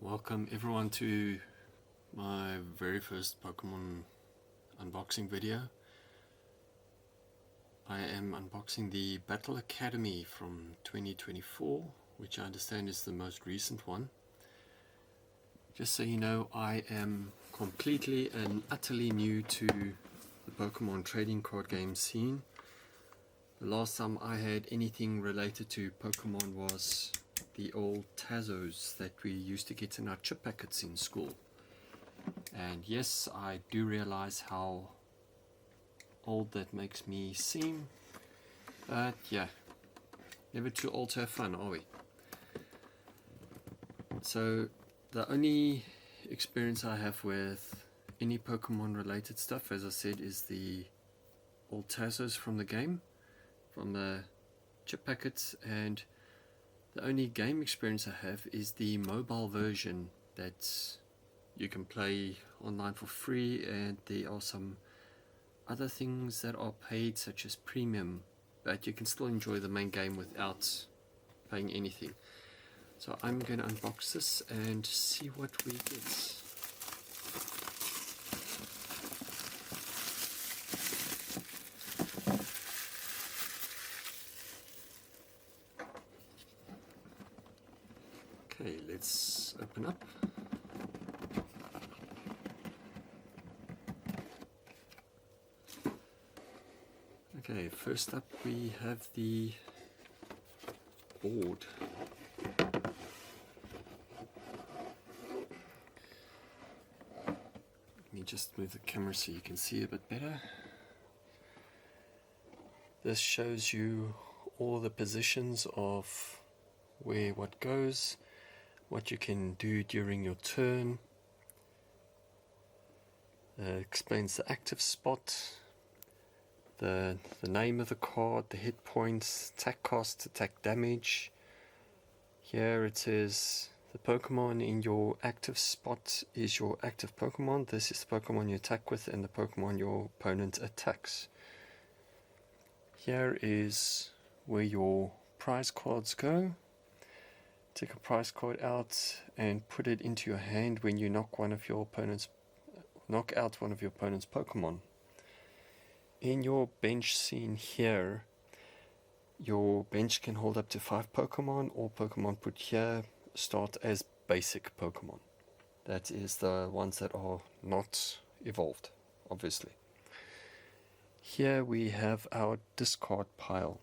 Welcome everyone to my very first Pokemon unboxing video. I am unboxing the Battle Academy from 2024, which I understand is the most recent one. Just so you know, I am completely and utterly new to the Pokemon trading card game scene. The last time I had anything related to Pokemon was the old Tazos that we used to get in our chip packets in school. And yes, I do realize how old that makes me seem, but yeah, never too old to have fun, are we? So the only experience I have with any Pokemon related stuff, as I said, is the old Tazos from the game, from the chip packets, and the only game experience I have is the mobile version that you can play online for free, and there are some other things that are paid, such as premium, but you can still enjoy the main game without paying anything. So I'm going to unbox this and see what we get. Okay, let's open up. Okay, first up we have the board. Let me just move the camera so you can see a bit better. This shows you all the positions of where what goes, what you can do during your turn. Explains the active spot, the name of the card, the hit points, attack cost, attack damage. Here it says the Pokemon in your active spot is your active Pokemon. This is the Pokemon you attack with and the Pokemon your opponent attacks. Here is where your prize cards go. Take a prize card out and put it into your hand when you knock out one of your opponent's Pokemon. In your bench scene here, your bench can hold up to 5 Pokemon. All Pokemon put here start as basic Pokemon. That is the ones that are not evolved, obviously. Here we have our discard pile.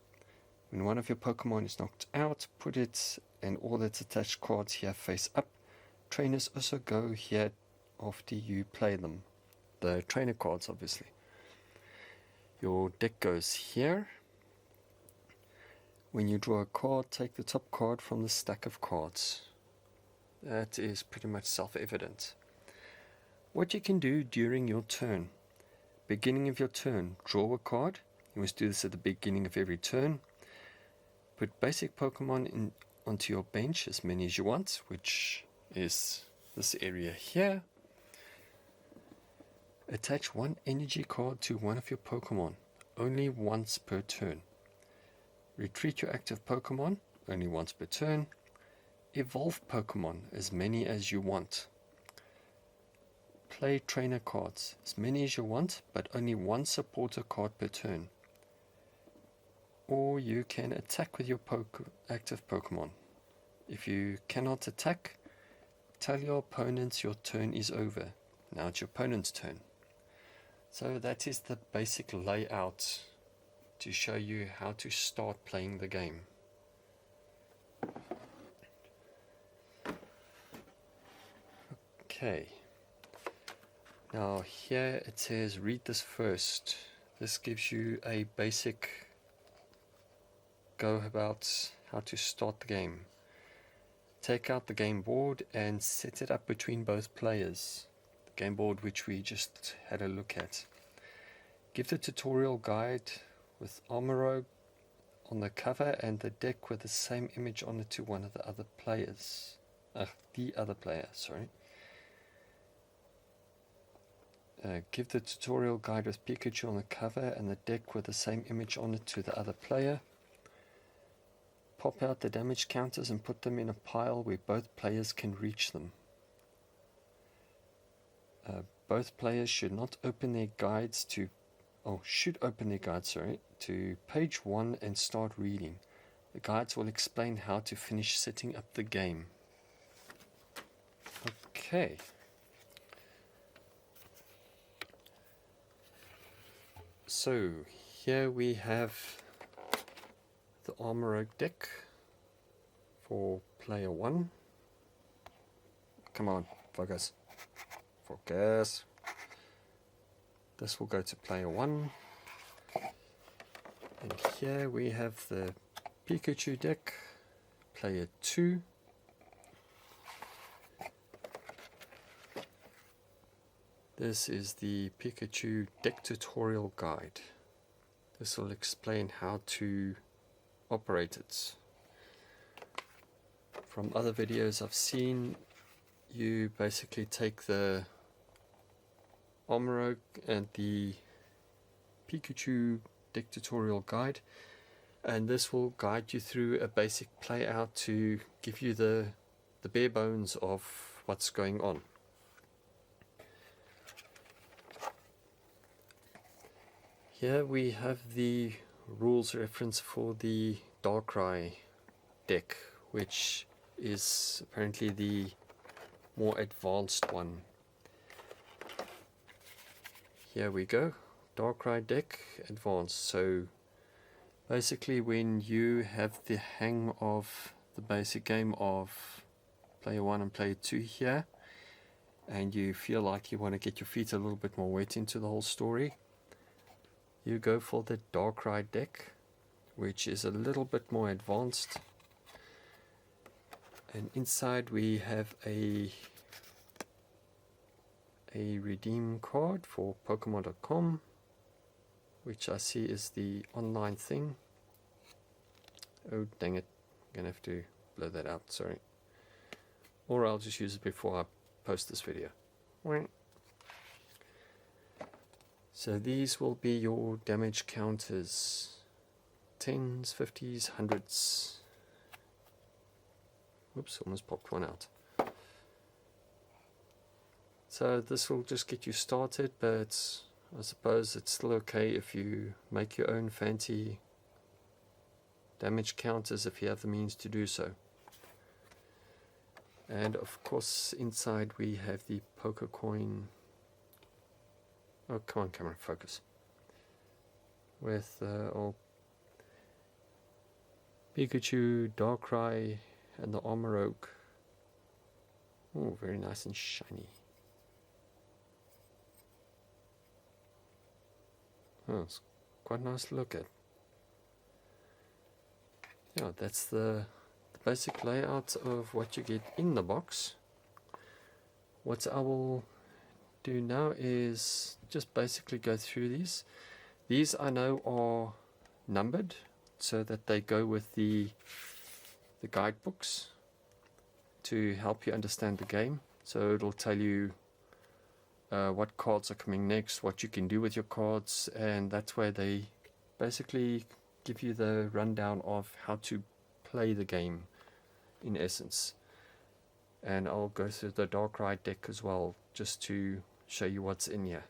When one of your Pokemon is knocked out, put it and all its attached cards here face up. Trainers also go here after you play them. The trainer cards, obviously. Your deck goes here. When you draw a card, take the top card from the stack of cards. That is pretty much self-evident. What you can do during your turn. Beginning of your turn, draw a card. You must do this at the beginning of every turn. Put basic Pokemon onto your bench, as many as you want, which is this area here. Attach one energy card to one of your Pokemon, only once per turn. Retreat your active Pokemon, only once per turn. Evolve Pokemon, as many as you want. Play trainer cards, as many as you want, but only one supporter card per turn. Or you can attack with your active Pokemon. If you cannot attack, tell your opponents your turn is over. Now it's your opponent's turn. So that is the basic layout to show you how to start playing the game. Okay. Now here it says read this first. This gives you a basic go about how to start the game. Take out the game board and set it up between both players. The game board which we just had a look at. Give the tutorial guide with Armorogue on the cover and the deck with the same image on it to one of the other players. The other player, sorry. Give the tutorial guide with Pikachu on the cover and the deck with the same image on it to the other player. Pop out the damage counters and put them in a pile where both players can reach them. Both players should not open their guides should open their guides, to page 1 and start reading. The guides will explain how to finish setting up the game. Okay. So here we have the Armor Oak deck for player 1. Come on, focus. Focus. This will go to player 1. And here we have the Pikachu deck, player 2. This is the Pikachu deck tutorial guide. This will explain how to operate it. From other videos I've seen, you basically take the Armor Oak and the Pikachu deck tutorial guide, and this will guide you through a basic play out to give you the bare bones of what's going on. Here we have the rules reference for the Darkrai deck, which is apparently the more advanced one. Here we go, Darkrai deck advanced. So basically when you have the hang of the basic game of player 1 and player 2 here, and you feel like you want to get your feet a little bit more wet into the whole story, you go for the Darkrai deck, which is a little bit more advanced. And inside we have a redeem card for Pokemon.com, which I see is the online thing. Oh dang it, I'm gonna have to blur that out, sorry. Or I'll just use it before I post this video. So these will be your damage counters. 10s, 50s, 100s. Oops, almost popped one out. So this will just get you started, but I suppose it's still okay if you make your own fancy damage counters if you have the means to do so. And of course inside we have the Pokecoin. Oh, come on, camera, focus. With all Pikachu, Darkrai, and the Armor Oak. Oh, very nice and shiny. Oh, it's quite nice to look at. Yeah, that's the basic layout of what you get in the box. What I will do now is just basically go through these. These I know are numbered so that they go with the guidebooks to help you understand the game. So it'll tell you what cards are coming next, what you can do with your cards, and that's where they basically give you the rundown of how to play the game in essence. And I'll go through the Darkrai deck as well, just to show you what's in here.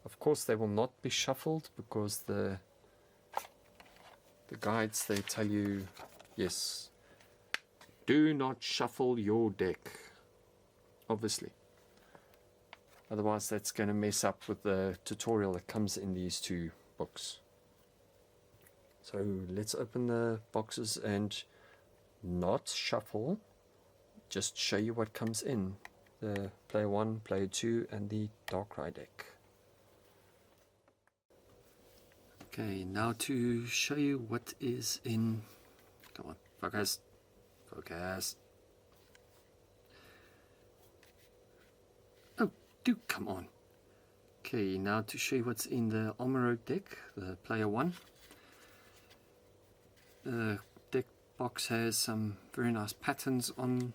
Of course they will not be shuffled, because the guides, they tell you, yes, do not shuffle your deck, obviously. Otherwise that's going to mess up with the tutorial that comes in these two books. So let's open the boxes and not shuffle, just show you what comes in. The player 1, player 2 and the Darkrai deck. Okay, now to show you what is in, come on, focus, focus. Oh, do come on. Okay, now to show you what's in the Armor Oak deck, the player 1. The deck box has some very nice patterns on.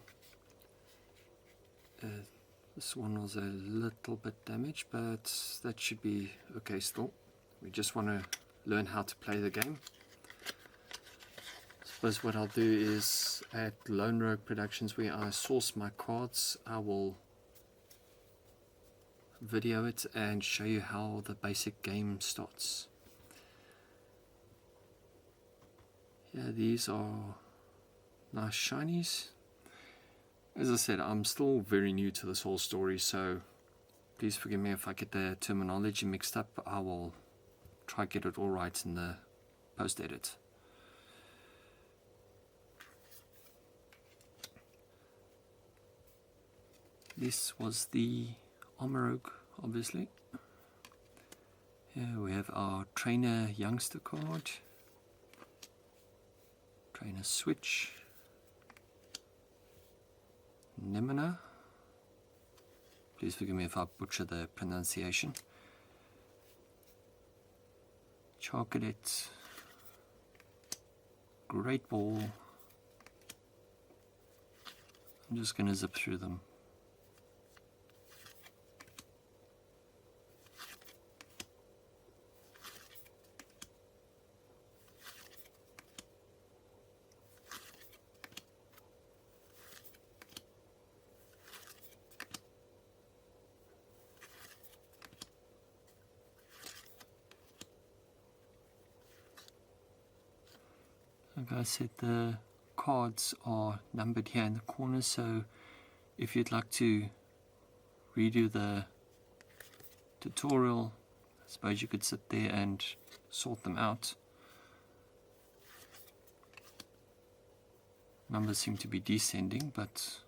This one was a little bit damaged, but that should be okay still. We just want to learn how to play the game. I suppose what I'll do is at Lone Rogue Productions, where I source my cards, I will video it and show you how the basic game starts. Yeah, these are nice shinies. As I said, I'm still very new to this whole story, so please forgive me if I get the terminology mixed up. I will try to get it all right in the post-edit. This was the Armarouge, obviously. Here we have our Trainer Youngster card, Trainer Switch, Nemona. Please forgive me if I butcher the pronunciation. Charcadet, Great Ball. I'm just going to zip through them. Like I said, the cards are numbered here in the corner, so if you'd like to redo the tutorial, I suppose you could sit there and sort them out. Numbers seem to be descending, but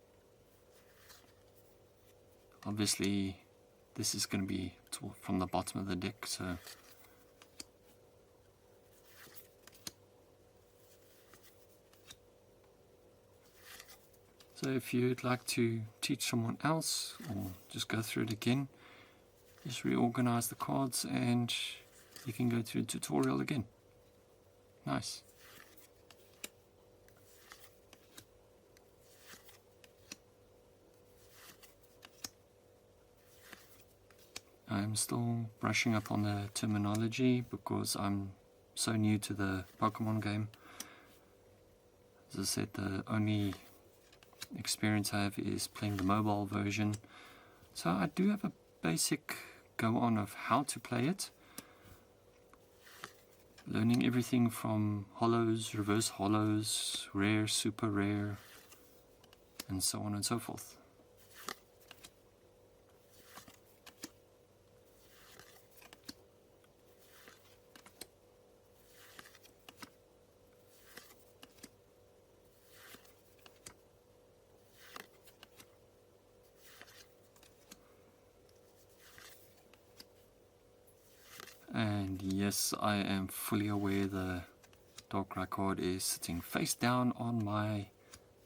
obviously this is going to be from the bottom of the deck, so if you'd like to teach someone else or just go through it again, just reorganize the cards and you can go through the tutorial again. Nice. I'm still brushing up on the terminology because I'm so new to the Pokemon game. As I said, the only experience I have is playing the mobile version, so I do have a basic go on of how to play it, learning everything from hollows, reverse hollows, rare, super rare, and so on and so forth. And yes, I am fully aware the Darkrai card is sitting face down on my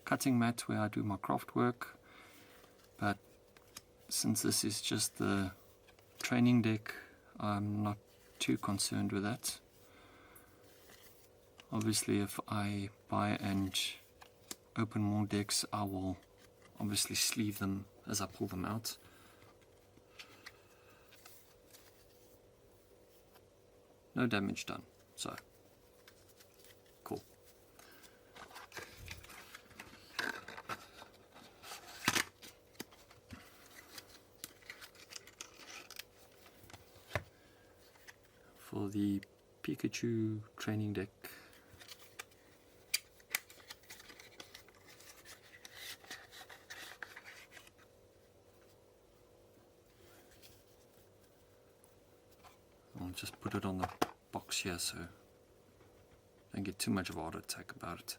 cutting mat where I do my craft work, but since this is just the training deck, I'm not too concerned with that. Obviously, if I buy and open more decks, I will obviously sleeve them as I pull them out. No damage done, so cool. For the Pikachu training deck, I'll just put it on the box here so don't get too much of a heart attack about it.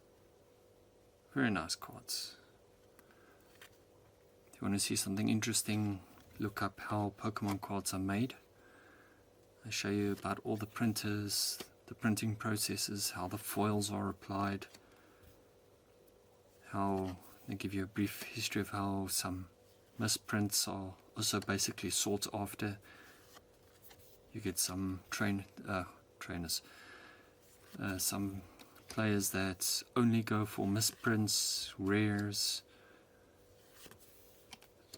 Very nice cards. If you want to see something interesting, look up how Pokemon cards are made. I show you about all the printers, the printing processes, how the foils are applied, how they give you a brief history of how some misprints are also basically sought after. You get some trainers, some players that only go for misprints, rares.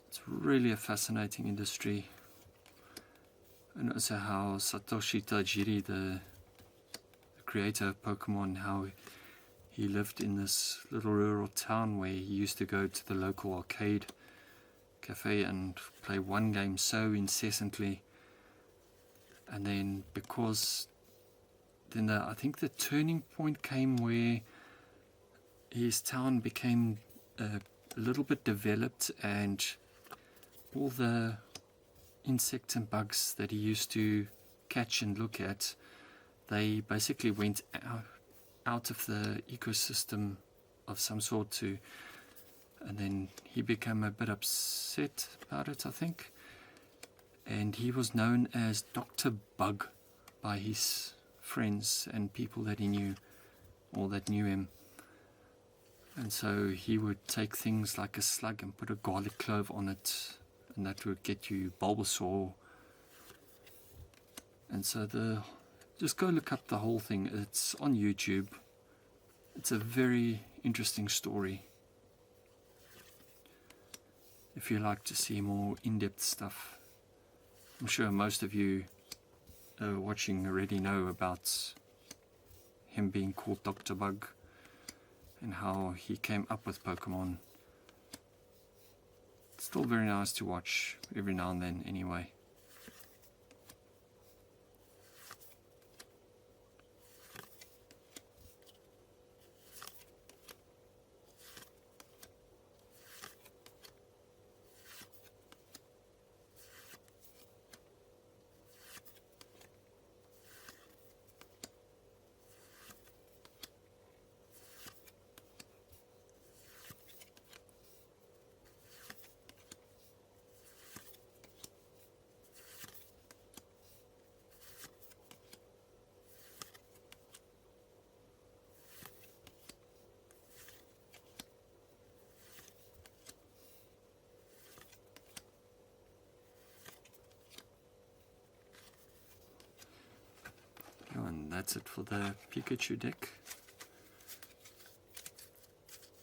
It's really a fascinating industry. And also how Satoshi Tajiri, the creator of Pokemon, how he lived in this little rural town where he used to go to the local arcade cafe and play one game so incessantly, and then I think the turning point came where his town became a little bit developed, and all the insects and bugs that he used to catch and look at, they basically went out of the ecosystem of some sort and then he became a bit upset about it, I think, and he was known as Dr. Bug by his friends and people that he knew, or that knew him. And so he would take things like a slug and put a garlic clove on it, and that would get you Bulbasaur. And so just go look up the whole thing. It's on YouTube. It's a very interesting story. If you like to see more in-depth stuff, I'm sure most of you watching already know about him being called Dr. Bug and how he came up with Pokemon. It's still very nice to watch every now and then anyway. And that's it for the Pikachu deck.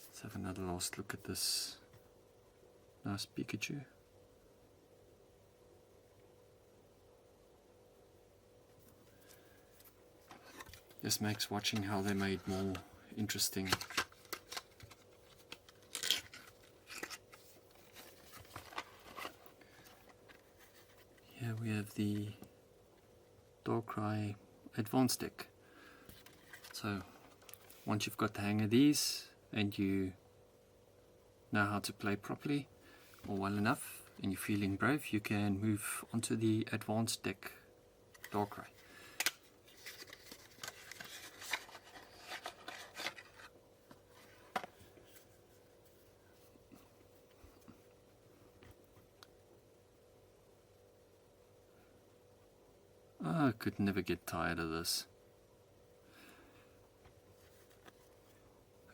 Let's have another last look at this nice Pikachu. This makes watching how they made more interesting. Here we have the Darkrai Advanced deck. So once you've got the hang of these and you know how to play properly or well enough and you're feeling brave, you can move onto the Advanced deck Darkrai. I could never get tired of this.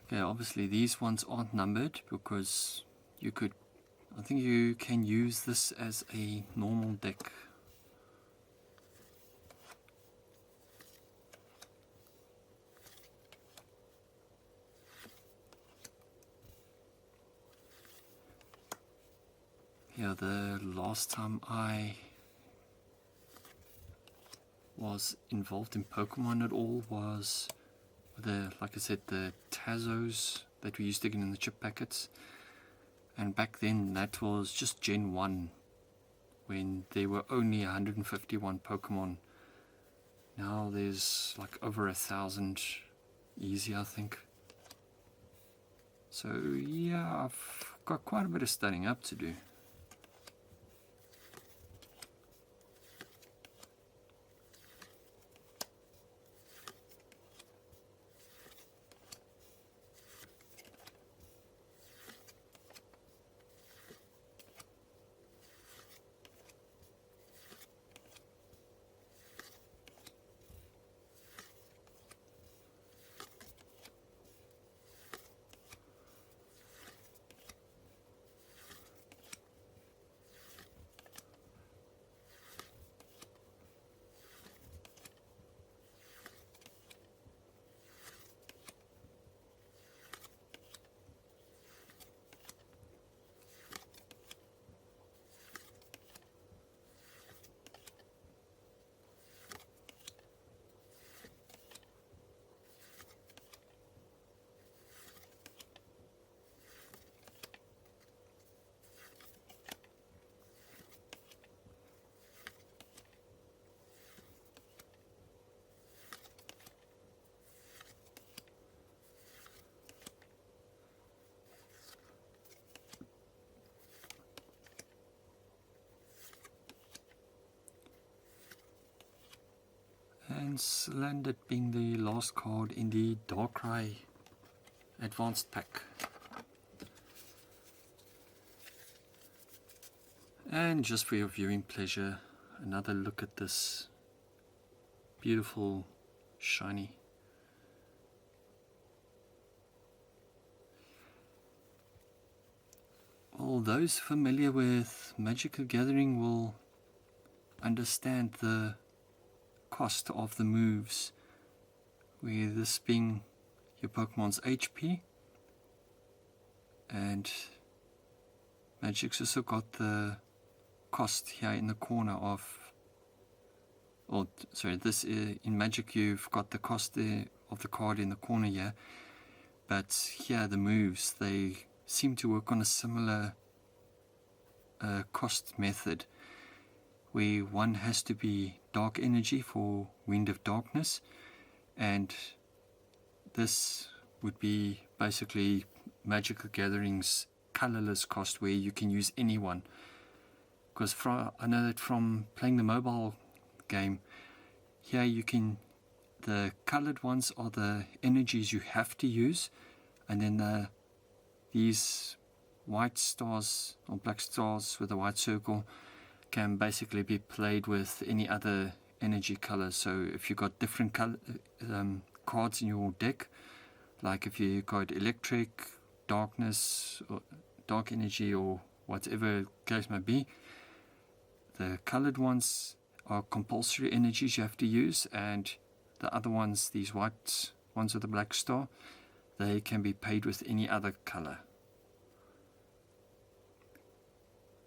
Okay, obviously these ones aren't numbered because I think you can use this as a normal deck. Yeah, the last time I was involved in Pokemon at all was like I said, the Tazos that we used to get in the chip packets, and back then that was just Gen 1 when there were only 151 Pokemon. Now there's like over 1,000 easy, I think. So yeah, I've got quite a bit of studying up to do. Pokemons landed, being the last card in the Darkrai Advanced Pack. And just for your viewing pleasure, another look at this beautiful shiny. Well, those familiar with Magic the Gathering will understand the cost of the moves, where this being your Pokemon's HP, and Magic's also got the cost here in the corner of, or sorry, this in Magic you've got the cost there of the card in the corner here, but here the moves, they seem to work on a similar cost method, where one has to be Dark Energy for Wind of Darkness, and this would be basically Magic the Gathering's colorless cost, where you can use anyone. Because I know that from playing the mobile game, here you can, the colored ones are the energies you have to use, and then these white stars or black stars with a white circle can basically be played with any other energy color. So if you've got different color, cards in your deck, like if you got electric, darkness, or dark energy, or whatever case may be, the colored ones are compulsory energies you have to use, and the other ones, these white ones with the black star, they can be paid with any other color.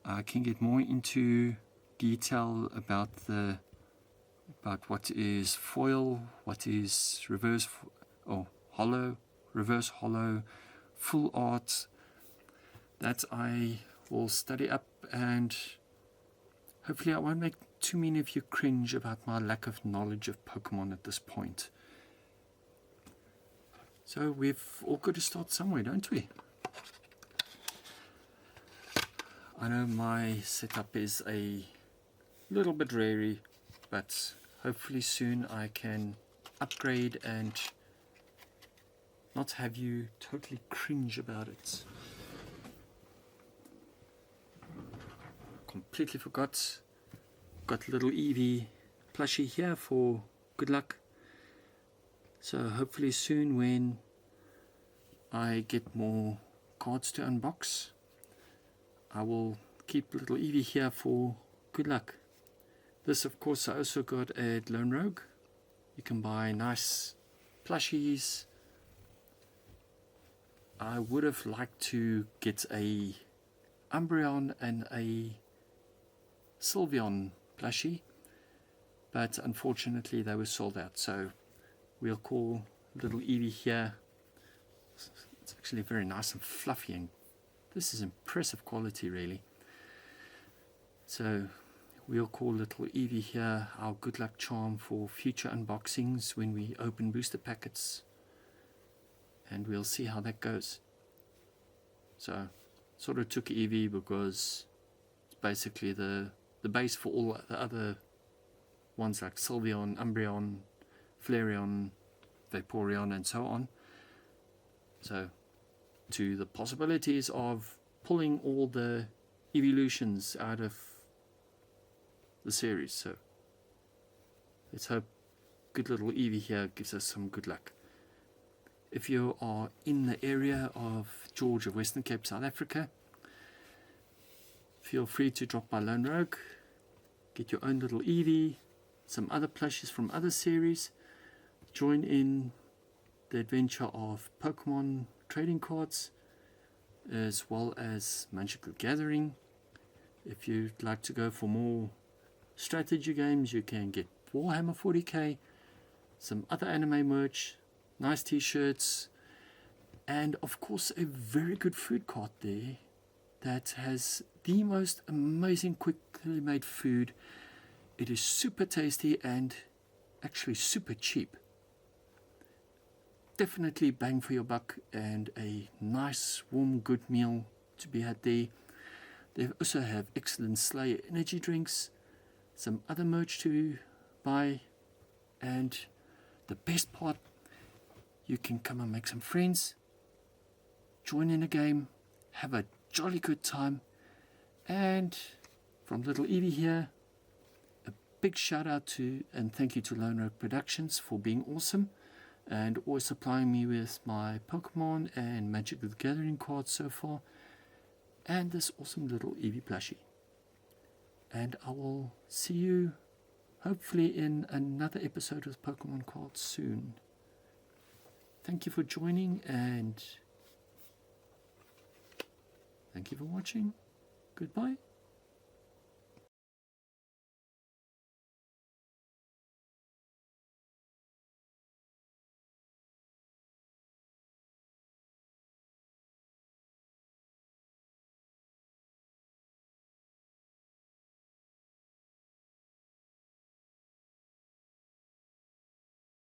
I can get more into detail about what is foil, what is reverse or hollow, reverse hollow, full art. That I will study up, and hopefully I won't make too many of you cringe about my lack of knowledge of Pokemon at this point. So we've all got to start somewhere, don't we? I know my setup is a little bit rarey, but hopefully soon I can upgrade and not have you totally cringe about it. Completely forgot. Got a little Eevee plushie here for good luck. So hopefully soon, when I get more cards to unbox, I will keep little Eevee here for good luck. This, of course, I also got at Lone Rogue. You can buy nice plushies. I would have liked to get a Umbreon and a Sylveon plushie, but unfortunately they were sold out, so we'll call little Eevee here. It's actually very nice and fluffy, and this is impressive quality, really. So we'll call little Eevee here our good luck charm for future unboxings when we open booster packets, and we'll see how that goes. So sort of took Eevee because it's basically the base for all the other ones like Sylveon, Umbreon, Flareon, Vaporeon, and so on. So to the possibilities of pulling all the evolutions out of the series. So let's hope good little Eevee here gives us some good luck. If you are in the area of Georgia, Western Cape, South Africa, feel free to drop by Lone Rogue, get your own little Eevee, some other plushies from other series, join in the adventure of Pokemon trading cards, as well as Magic the Gathering. If you'd like to go for more strategy games, you can get Warhammer 40k, some other anime merch, nice t-shirts, and of course a very good food cart there that has the most amazing quickly made food. It is super tasty and actually super cheap. Definitely bang for your buck, and a nice warm good meal to be had there. They also have excellent Slayer energy drinks, some other merch to buy, And the best part, you can come and make some friends, join in a game, have a jolly good time. And from little Evie here, a big shout out to and thank you to Lone Rogue Productions for being awesome and always supplying me with my Pokemon and Magic the Gathering cards so far, and this awesome little Eevee plushie. And I will see you hopefully in another episode with Pokemon cards soon. Thank you for joining, and thank you for watching. Goodbye.